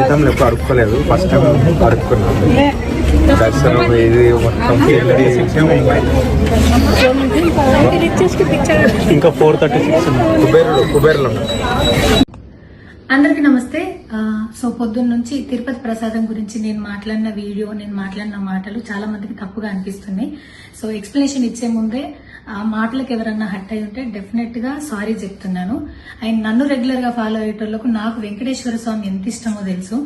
జీవితంలో ఎప్పుడు అడుక్కోలేదు, first time అడుక్కున్నాను. దర్శనం ఇది మొత్తం ఇంకా 4:36 కుబేరులో. అందరికి నమస్తే. సో పొద్దున్న నుంచి తిరుపతి ప్రసాదం గురించి నేను మాట్లాడిన వీడియో, నేను మాట్లాడిన మాటలు చాలా మందికి తప్పుగా అనిపిస్తున్నాయి. సో ఎక్స్ప్లెనేషన్ ఇచ్చే ముందే ఆ మాటలకు ఎవరన్నా హట్ అయి ఉంటే డెఫినెట్ గా సారీ చెప్తున్నాను. అండ్ నన్ను రెగ్యులర్ గా ఫాలో అయ్యేటోళ్లకు నాకు వెంకటేశ్వర స్వామి ఎంత ఇష్టమో తెలుసు.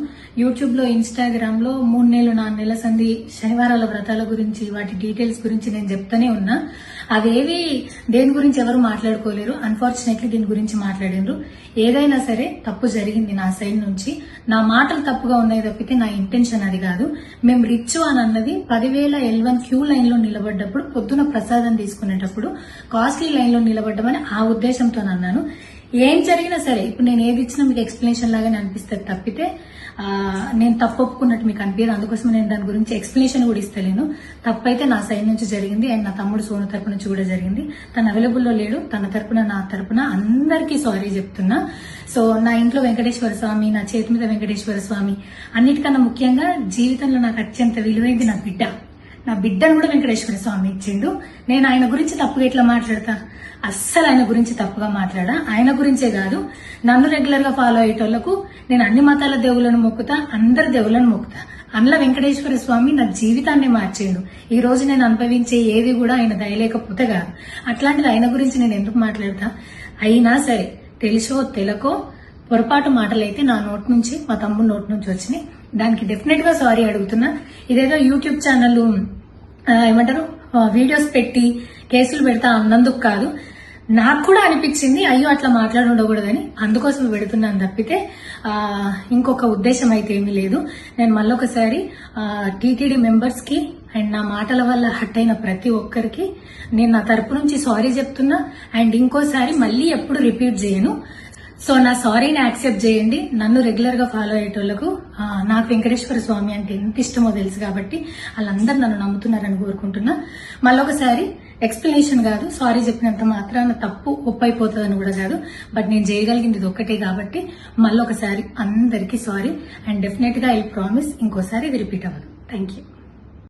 యూట్యూబ్ లో, ఇన్స్టాగ్రామ్ లో 3 నెలలు 4 నెలల సంది శనివారాల వ్రతాల గురించి, వాటి డీటెయిల్స్ గురించి నేను చెప్తానే ఉన్నా. అవేవి దేని గురించి ఎవరు మాట్లాడుకోలేరు. అన్ఫార్చునేట్లీ దీని గురించి మాట్లాడిండ్రు. ఏదైనా సరే తప్పు జరిగింది నా సైడ్ నుంచి. నా మాటలు తప్పుగా ఉన్నాయి తప్పితే నా ఇంటెన్షన్ అది కాదు. మేము రిచ్ అని అన్నది 10,000 L1 క్యూ లైన్ లో నిలబడ్డప్పుడు, పొద్దున ప్రసాదం తీసుకునేటప్పుడు కాస్ట్లీ లైన్ లో నిలబడ్డమని ఆ ఉద్దేశంతో అన్నాను. ఏం జరిగినా సరే ఇప్పుడు నేను ఏది ఇచ్చినా మీకు ఎక్స్ప్లెనేషన్ లాగానే అనిపిస్తుంది తప్పితే నేను తప్పు ఒప్పుకున్నట్టు మీకు అనిపించదు. అందుకోసం నేను దాని గురించి ఎక్స్ప్లెనేషన్ కూడా ఇస్తలేను. తప్పైతే నా సైడ్ నుంచి జరిగింది అండ్ నా తమ్ముడు సోను తరపు నుంచి కూడా జరిగింది. తను అవైలబుల్లో లేడు. తన తరపున, నా తరపున అందరికీ సారీ చెప్తున్నా. సో నా ఇంట్లో వెంకటేశ్వర స్వామి, నా చేతి మీద వెంకటేశ్వర స్వామి, అన్నిటికన్నా ముఖ్యంగా జీవితంలో నాకు అత్యంత విలువైంది నా బిడ్డ. నా బిడ్డను కూడా వెంకటేశ్వర స్వామి ఇచ్చిండు. నేను ఆయన గురించి తప్పుగా ఎట్లా మాట్లాడతా? అస్సలు ఆయన గురించి తప్పుగా మాట్లాడా. ఆయన గురించే కాదు, నన్ను రెగ్యులర్ గా ఫాలో అయ్యేటోళ్లకు నేను అన్ని మతాల దేవులను మొక్కుతా, అందరి దేవులను మొక్కుతా. అందులో వెంకటేశ్వర స్వామి నా జీవితాన్ని మార్చేడు. ఈ రోజు నేను అనుభవించే ఏది కూడా ఆయన దయలేకపోతే కాదు. అట్లాంటిది ఆయన గురించి నేను ఎందుకు మాట్లాడతా? అయినా సరే తెలుసో తెలకో పొరపాటు మాటలైతే నా నోటి నుంచి, మా తమ్ముడు నోటి నుంచి వచ్చినాయి. దానికి డెఫినెట్ గా సారీ అడుగుతున్నా. ఇదేదో యూట్యూబ్ ఛానల్ ఏమంటారు వీడియోస్ పెట్టి కేసులు పెడతా అన్నందుకు కాదు, నాకు కూడా అనిపించింది అయ్యో అట్లా మాట్లాడి ఉండకూడదని, అందుకోసం పెడుతున్నాను తప్పితే ఇంకొక ఉద్దేశం అయితే ఏమీ లేదు. నేను మళ్ళొకసారి టీటీడీ మెంబర్స్ కి అండ్ నా మాటల వల్ల హట్ అయిన ప్రతి ఒక్కరికి నేను నా తరపు నుంచి సారీ చెప్తున్నా. అండ్ ఇంకోసారి మళ్ళీ ఎప్పుడు రిపీట్ చేయను. సో నా సారీని యాక్సెప్ట్ చేయండి. నన్ను రెగ్యులర్ గా ఫాలో అయ్యేటోళ్లకు నాకు వెంకటేశ్వర స్వామి అంటే ఎంత ఇష్టమో తెలుసు కాబట్టి వాళ్ళందరూ నన్ను నమ్ముతున్నారని కోరుకుంటున్నా. మళ్ళొకసారి ఎక్స్ప్లెనేషన్ కాదు, సారీ చెప్పినంత మాత్రాన తప్పు ఒప్పైపోతుందని కూడా కాదు. బట్ నేను చేయగలిగింది ఇది ఒక్కటే కాబట్టి మళ్ళొకసారి అందరికీ సారీ. అండ్ డెఫినెట్ గా ఐ ప్రామిస్ ఇంకోసారి ఇది రిపీట్ అవ్వదు. Thank you.